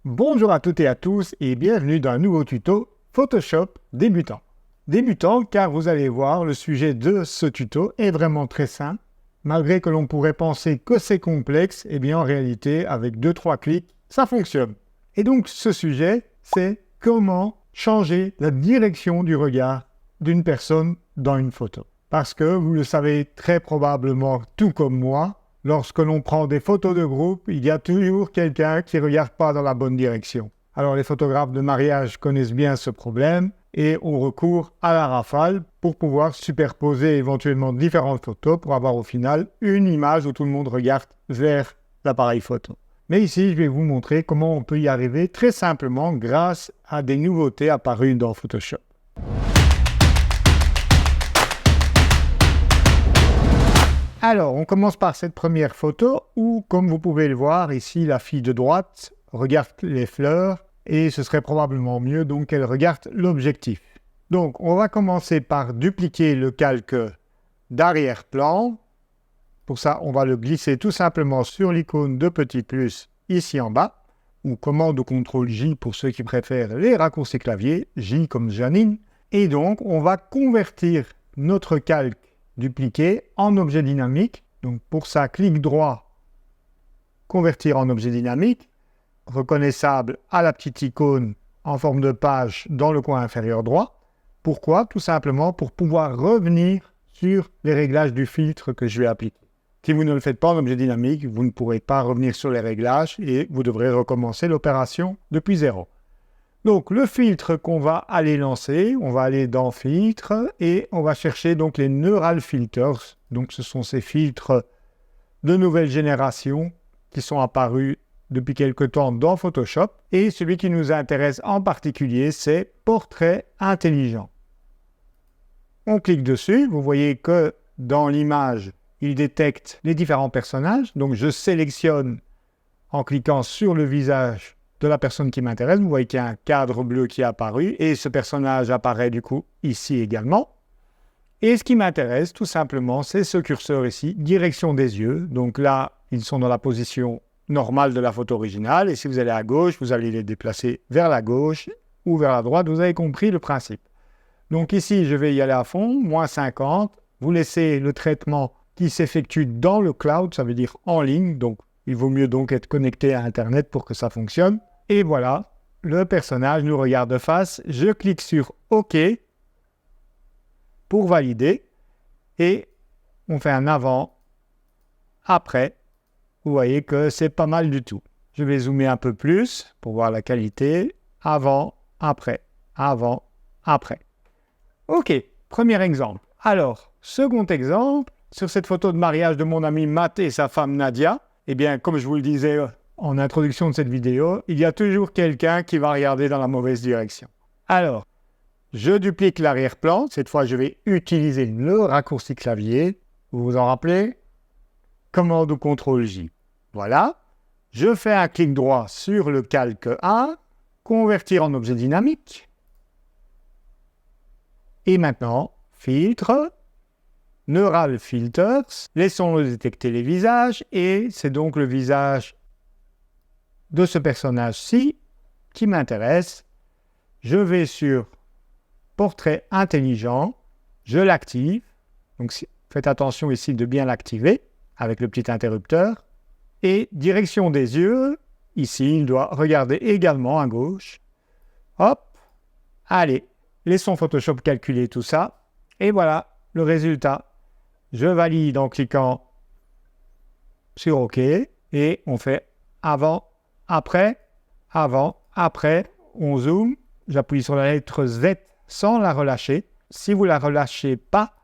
Bonjour à toutes et à tous et bienvenue dans un nouveau tuto Photoshop débutant. Débutant car vous allez voir, le sujet de ce tuto est vraiment très simple. Malgré que l'on pourrait penser que c'est complexe, eh bien en réalité, avec 2-3 clics, ça fonctionne. Et donc ce sujet, c'est comment changer la direction du regard d'une personne dans une photo. Parce que vous le savez très probablement, tout comme moi, lorsque l'on prend des photos de groupe, il y a toujours quelqu'un qui ne regarde pas dans la bonne direction. Alors les photographes de mariage connaissent bien ce problème et ont recours à la rafale pour pouvoir superposer éventuellement différentes photos pour avoir au final une image où tout le monde regarde vers l'appareil photo. Mais ici, je vais vous montrer comment on peut y arriver très simplement grâce à des nouveautés apparues dans Photoshop. Alors, on commence par cette première photo où, comme vous pouvez le voir, ici, la fille de droite regarde les fleurs et ce serait probablement mieux donc qu'elle regarde l'objectif. Donc, on va commencer par dupliquer le calque d'arrière-plan. Pour ça, on va le glisser tout simplement sur l'icône de petit plus ici en bas, ou commande ou CTRL J pour ceux qui préfèrent les raccourcis clavier, J comme Janine. Et donc, on va convertir notre calque dupliqué en objet dynamique. Donc pour ça, clic droit, convertir en objet dynamique, reconnaissable à la petite icône en forme de page dans le coin inférieur droit. Pourquoi? Tout simplement pour pouvoir revenir sur les réglages du filtre que je vais appliquer. Si vous ne le faites pas en objet dynamique, vous ne pourrez pas revenir sur les réglages et vous devrez recommencer l'opération depuis zéro. Donc le filtre qu'on va aller lancer, on va aller dans filtre et on va chercher donc les Neural Filters. Donc ce sont ces filtres de nouvelle génération qui sont apparus depuis quelque temps dans Photoshop. Et celui qui nous intéresse en particulier, c'est Portrait intelligent. On clique dessus, vous voyez que dans l'image, il détecte les différents personnages. Donc je sélectionne en cliquant sur le visage de la personne qui m'intéresse. Vous voyez qu'il y a un cadre bleu qui est apparu et ce personnage apparaît du coup ici également. Et ce qui m'intéresse tout simplement, c'est ce curseur ici, direction des yeux. Donc là, ils sont dans la position normale de la photo originale et si vous allez à gauche, vous allez les déplacer vers la gauche ou vers la droite. Vous avez compris le principe. Donc ici, je vais y aller à fond, moins 50. Vous laissez le traitement qui s'effectue dans le cloud, ça veut dire en ligne. Donc il vaut mieux donc être connecté à Internet pour que ça fonctionne. Et voilà, le personnage nous regarde de face. Je clique sur OK pour valider. Et on fait un avant, après. Vous voyez que c'est pas mal du tout. Je vais zoomer un peu plus pour voir la qualité. Avant, après, avant, après. OK, premier exemple. Alors, second exemple, sur cette photo de mariage de mon ami Matt et sa femme Nadia, eh bien, comme je vous le disais en introduction de cette vidéo, il y a toujours quelqu'un qui va regarder dans la mauvaise direction. Alors, je duplique l'arrière-plan. Cette fois, je vais utiliser le raccourci clavier. Vous vous en rappelez? Commande ou CTRL J. Voilà. Je fais un clic droit sur le calque 1, convertir en objet dynamique. Et maintenant, filtre. Neural Filters, laissons-le détecter les visages et c'est donc le visage de ce personnage-ci qui m'intéresse. Je vais sur Portrait intelligent, je l'active, donc faites attention ici de bien l'activer avec le petit interrupteur et direction des yeux, ici il doit regarder également à gauche. Hop, allez, laissons Photoshop calculer tout ça et voilà le résultat. Je valide en cliquant sur OK et on fait avant, après, on zoome, j'appuie sur la lettre Z sans la relâcher. Si vous ne la relâchez pas,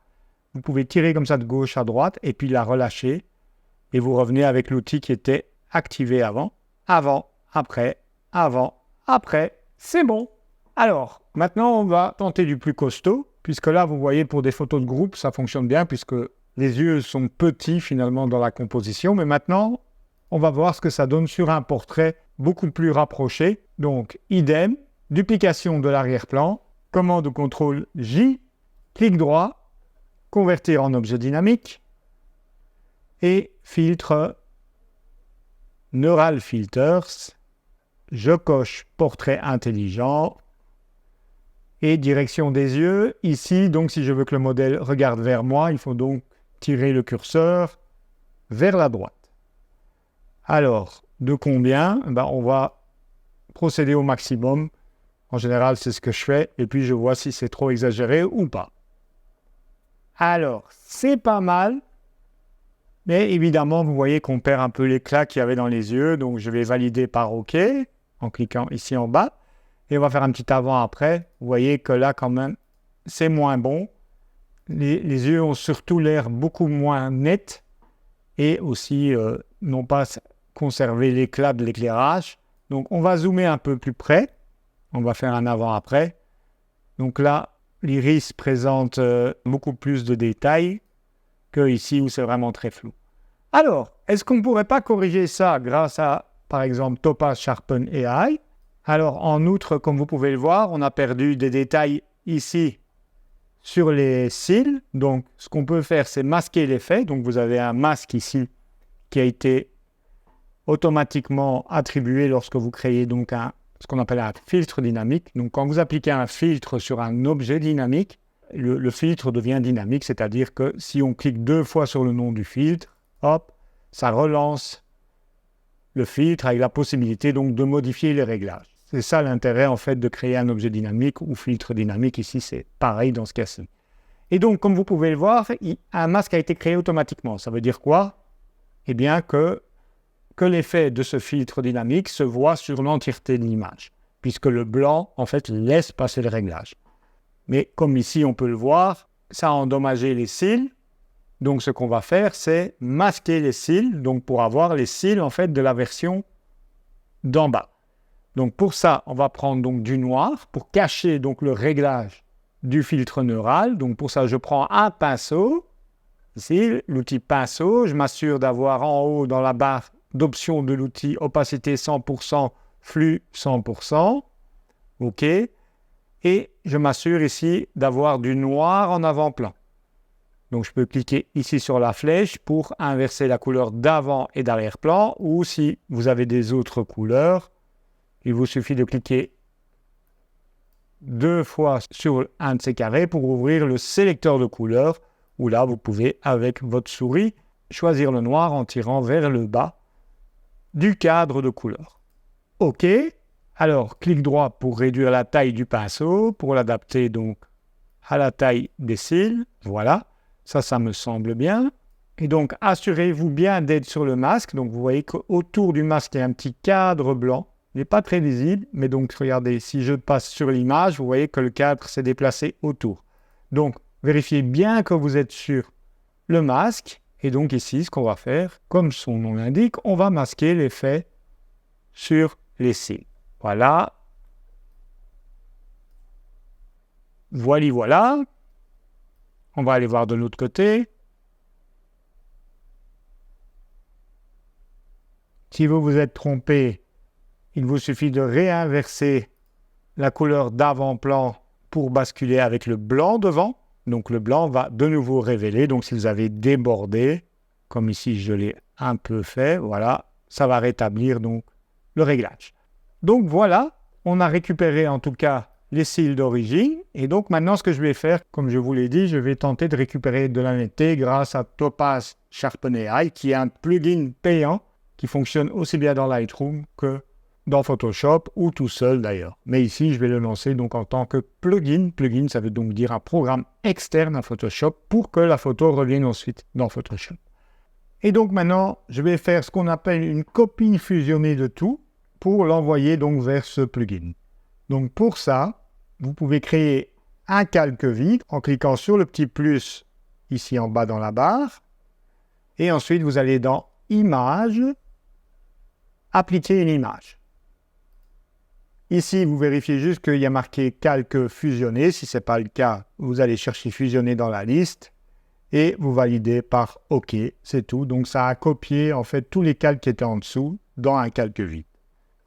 vous pouvez tirer comme ça de gauche à droite et puis la relâcher et vous revenez avec l'outil qui était activé avant, après, c'est bon. Alors, maintenant on va tenter du plus costaud. Puisque là, vous voyez, pour des photos de groupe, ça fonctionne bien, puisque les yeux sont petits, finalement, dans la composition. Mais maintenant, on va voir ce que ça donne sur un portrait beaucoup plus rapproché. Donc, idem, duplication de l'arrière-plan, commande ou CTRL J, clic droit, convertir en objet dynamique, et filtre Neural Filters, Je coche portrait intelligent et direction des yeux. Ici, donc, si je veux que le modèle regarde vers moi, il faut donc tirer le curseur vers la droite. Alors, de combien? On va procéder au maximum. En général, c'est ce que je fais. Et puis, je vois si c'est trop exagéré ou pas. Alors, c'est pas mal. Mais évidemment, vous voyez qu'on perd un peu l'éclat qu'il y avait dans les yeux. Donc, je vais valider par OK en cliquant ici en bas. Et on va faire un petit avant-après. Vous voyez que là, quand même, c'est moins bon. Les yeux ont surtout l'air beaucoup moins nets. Et aussi, n'ont pas conservé l'éclat de l'éclairage. Donc, on va zoomer un peu plus près. On va faire un avant-après. Donc là, l'iris présente beaucoup plus de détails que ici où c'est vraiment très flou. Alors, est-ce qu'on ne pourrait pas corriger ça grâce à, par exemple, Topaz Sharpen AI? Alors, en outre, comme vous pouvez le voir, on a perdu des détails ici sur les cils. Donc, ce qu'on peut faire, c'est masquer l'effet. Donc, vous avez un masque ici qui a été automatiquement attribué lorsque vous créez donc ce qu'on appelle un filtre dynamique. Donc, quand vous appliquez un filtre sur un objet dynamique, le filtre devient dynamique, c'est-à-dire que si on clique 2 fois sur le nom du filtre, hop, ça relance le filtre avec la possibilité donc de modifier les réglages. C'est ça l'intérêt en fait de créer un objet dynamique ou filtre dynamique. Ici, c'est pareil dans ce cas-ci. Et donc, comme vous pouvez le voir, un masque a été créé automatiquement. Ça veut dire quoi? Eh bien que l'effet de ce filtre dynamique se voit sur l'entièreté de l'image, puisque le blanc, en fait, laisse passer le réglage. Mais comme ici, on peut le voir, ça a endommagé les cils. Donc, ce qu'on va faire, c'est masquer les cils, donc pour avoir les cils, en fait, de la version d'en bas. Donc, pour ça, on va prendre donc du noir pour cacher donc le réglage du filtre neural. Donc, pour ça, je prends un pinceau. Ici, l'outil pinceau. Je m'assure d'avoir en haut, dans la barre d'options de l'outil, opacité 100%, flux 100%. OK. Et je m'assure ici d'avoir du noir en avant-plan. Donc, je peux cliquer ici sur la flèche pour inverser la couleur d'avant et d'arrière-plan. Ou si vous avez des autres couleurs, il vous suffit de cliquer 2 fois sur un de ces carrés pour ouvrir le sélecteur de couleurs. Où là, vous pouvez, avec votre souris, choisir le noir en tirant vers le bas du cadre de couleur. OK. Alors, clic droit pour réduire la taille du pinceau, pour l'adapter donc à la taille des cils. Voilà, ça me semble bien. Et donc, assurez-vous bien d'être sur le masque. Donc, vous voyez qu'autour du masque, il y a un petit cadre blanc. Il n'est pas très visible, mais donc, regardez, si je passe sur l'image, vous voyez que le cadre s'est déplacé autour. Donc, vérifiez bien que vous êtes sur le masque. Et donc, ici, ce qu'on va faire, comme son nom l'indique, on va masquer l'effet sur les cils. Voilà. Voilà. On va aller voir de l'autre côté. Si vous vous êtes trompé, il vous suffit de réinverser la couleur d'avant-plan pour basculer avec le blanc devant. Donc le blanc va de nouveau révéler. Donc si vous avez débordé, comme ici je l'ai un peu fait, voilà, ça va rétablir donc le réglage. Donc voilà, on a récupéré en tout cas les cils d'origine. Et donc maintenant ce que je vais faire, comme je vous l'ai dit, je vais tenter de récupérer de la netteté grâce à Topaz Sharpen AI, qui est un plugin payant qui fonctionne aussi bien dans Lightroom que dans Photoshop ou tout seul d'ailleurs. Mais ici, je vais le lancer donc en tant que plugin. Plugin, ça veut donc dire un programme externe à Photoshop pour que la photo revienne ensuite dans Photoshop. Et donc maintenant, je vais faire ce qu'on appelle une copie fusionnée de tout pour l'envoyer donc vers ce plugin. Donc pour ça, vous pouvez créer un calque vide en cliquant sur le petit plus ici en bas dans la barre. Et ensuite, vous allez dans Images, Appliquer une image. Ici, vous vérifiez juste qu'il y a marqué calque fusionné. Si ce n'est pas le cas, vous allez chercher fusionné dans la liste et vous validez par OK. C'est tout. Donc, ça a copié en fait tous les calques qui étaient en dessous dans un calque vide.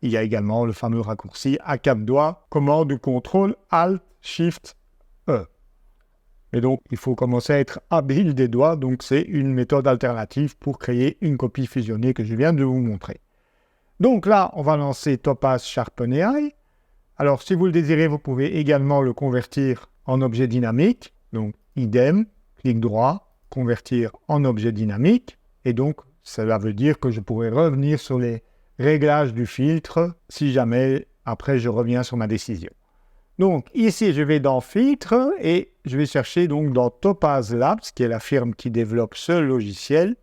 Il y a également le fameux raccourci à 4 doigts, commande ou contrôle, Alt, Shift, E. Et donc, il faut commencer à être habile des doigts. Donc, c'est une méthode alternative pour créer une copie fusionnée que je viens de vous montrer. Donc là, on va lancer Topaz Sharpen AI. Alors, si vous le désirez, vous pouvez également le convertir en objet dynamique. Donc, idem, clic droit, convertir en objet dynamique. Et donc, cela veut dire que je pourrais revenir sur les réglages du filtre si jamais, après, je reviens sur ma décision. Donc, ici, je vais dans Filtre et je vais chercher donc dans Topaz Labs, qui est la firme qui développe ce logiciel,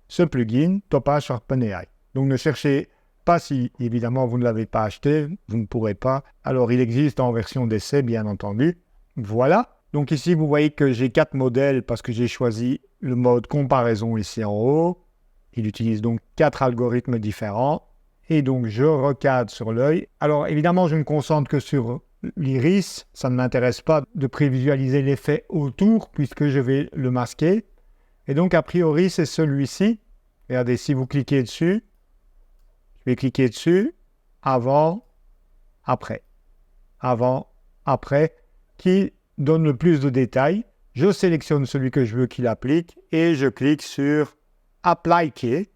ce plugin, Topaz Sharpen AI. Donc, ne cherchez pas si, évidemment, vous ne l'avez pas acheté, vous ne pourrez pas. Alors, il existe en version d'essai, bien entendu. Voilà. Donc, ici, vous voyez que j'ai 4 modèles parce que j'ai choisi le mode comparaison ici en haut. Il utilise donc 4 algorithmes différents. Et donc, je recadre sur l'œil. Alors, évidemment, je ne me concentre que sur l'iris. Ça ne m'intéresse pas de prévisualiser l'effet autour puisque je vais le masquer. Et donc, a priori, c'est celui-ci. Regardez, si vous cliquez dessus, je vais cliquer dessus, avant, après, qui donne le plus de détails. Je sélectionne celui que je veux qu'il applique et je clique sur Appliquer,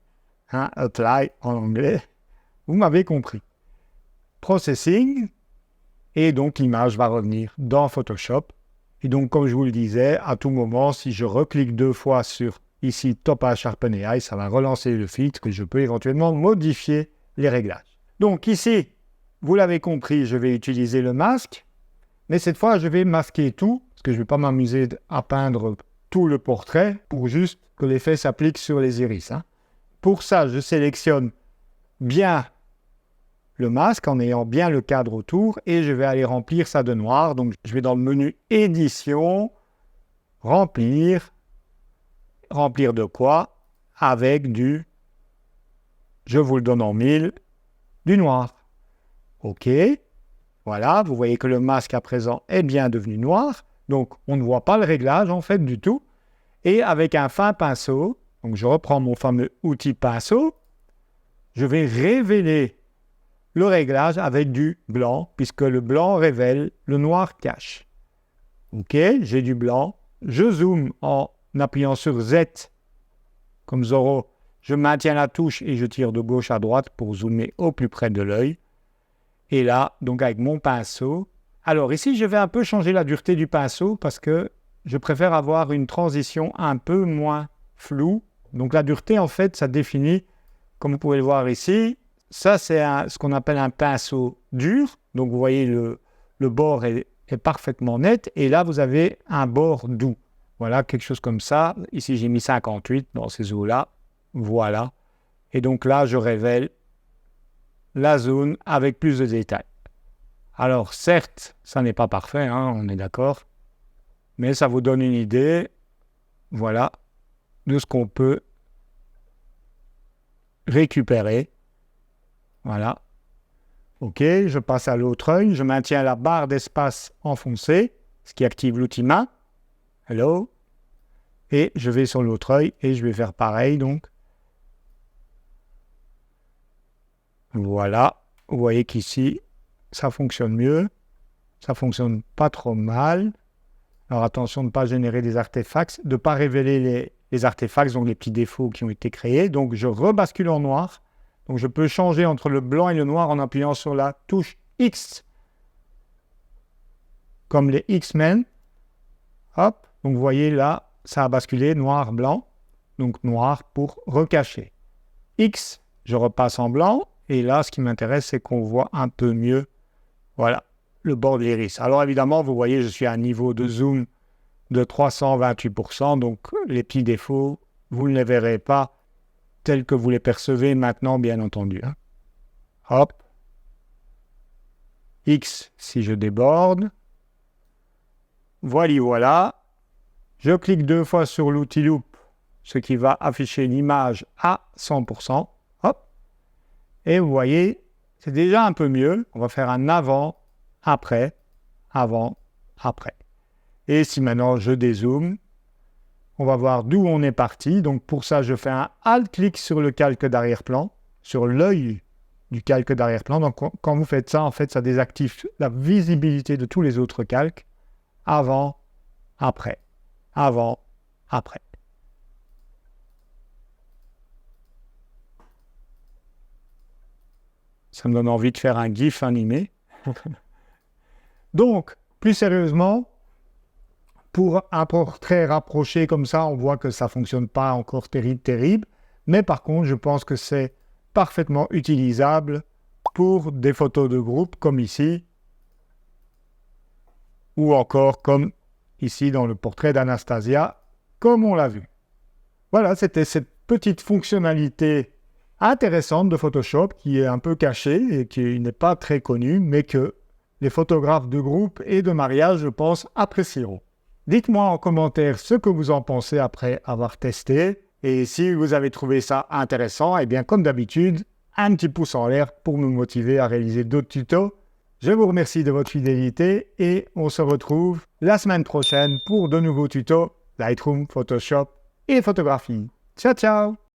Apply en anglais. Vous m'avez compris. Processing, et donc l'image va revenir dans Photoshop. Et donc, comme je vous le disais, à tout moment, si je reclique 2 fois sur ici Topaz Sharpen AI, ça va relancer le filtre que je peux éventuellement modifier les réglages. Donc ici, vous l'avez compris, je vais utiliser le masque, mais cette fois, je vais masquer tout, parce que je ne vais pas m'amuser à peindre tout le portrait pour juste que l'effet s'applique sur les iris. Pour ça, je sélectionne bien le masque en ayant bien le cadre autour et je vais aller remplir ça de noir. Donc, je vais dans le menu Édition, Remplir. Remplir de quoi? Avec du, je vous le donne en 1000, du noir. OK. Voilà, vous voyez que le masque à présent est bien devenu noir. Donc, on ne voit pas le réglage en fait du tout. Et avec un fin pinceau, donc je reprends mon fameux outil pinceau, je vais révéler le réglage avec du blanc, puisque le blanc révèle, le noir cache. OK, j'ai du blanc. Je zoome en appuyant sur Z, comme Zorro. Je maintiens la touche et je tire de gauche à droite pour zoomer au plus près de l'œil. Et là, donc avec mon pinceau. Alors ici, je vais un peu changer la dureté du pinceau parce que je préfère avoir une transition un peu moins floue. Donc la dureté, en fait, ça définit, comme vous pouvez le voir ici, ça c'est ce qu'on appelle un pinceau dur. Donc vous voyez, le bord est parfaitement net. Et là, vous avez un bord doux. Voilà, quelque chose comme ça. Ici, j'ai mis 58 dans ces eaux-là. Voilà. Et donc là, je révèle la zone avec plus de détails. Alors, certes, ça n'est pas parfait, on est d'accord. Mais ça vous donne une idée, voilà, de ce qu'on peut récupérer. Voilà. OK, je passe à l'autre œil. Je maintiens la barre d'espace enfoncée, ce qui active l'outil main. Hello. Et je vais sur l'autre œil et je vais faire pareil, donc. Voilà. Vous voyez qu'ici, ça fonctionne mieux. Ça fonctionne pas trop mal. Alors attention de ne pas générer des artefacts, de ne pas révéler les artefacts, donc les petits défauts qui ont été créés. Donc je rebascule en noir. Donc je peux changer entre le blanc et le noir en appuyant sur la touche X, comme les X-Men. Hop, donc vous voyez là, ça a basculé noir-blanc. Donc noir pour recacher. X, je repasse en blanc. Et là, ce qui m'intéresse, c'est qu'on voit un peu mieux, voilà, le bord de l'iris. Alors évidemment, vous voyez, je suis à un niveau de zoom de 328%, donc les petits défauts, vous ne les verrez pas tels que vous les percevez maintenant, bien entendu. Hop. X si je déborde. Voilà. Je clique 2 fois sur l'outil Loop, ce qui va afficher l'image à 100%. Hop. Et vous voyez, c'est déjà un peu mieux. On va faire un avant, après. Et si maintenant je dézoome, on va voir d'où on est parti. Donc pour ça, je fais un Alt-clic sur le calque d'arrière-plan, sur l'œil du calque d'arrière-plan. Donc quand vous faites ça, en fait, ça désactive la visibilité de tous les autres calques. Avant, après. Avant, après. Ça me donne envie de faire un GIF animé. Donc, plus sérieusement, pour un portrait rapproché comme ça, on voit que ça ne fonctionne pas encore terrible. Mais par contre, je pense que c'est parfaitement utilisable pour des photos de groupe comme ici, ou encore comme ici dans le portrait d'Anastasia, comme on l'a vu. Voilà, c'était cette petite fonctionnalité intéressante de Photoshop qui est un peu cachée et qui n'est pas très connue, mais que les photographes de groupe et de mariage, je pense, apprécieront. Dites-moi en commentaire ce que vous en pensez après avoir testé. Et si vous avez trouvé ça intéressant, eh bien comme d'habitude, un petit pouce en l'air pour me motiver à réaliser d'autres tutos. Je vous remercie de votre fidélité et on se retrouve la semaine prochaine pour de nouveaux tutos Lightroom, Photoshop et photographie. Ciao, ciao!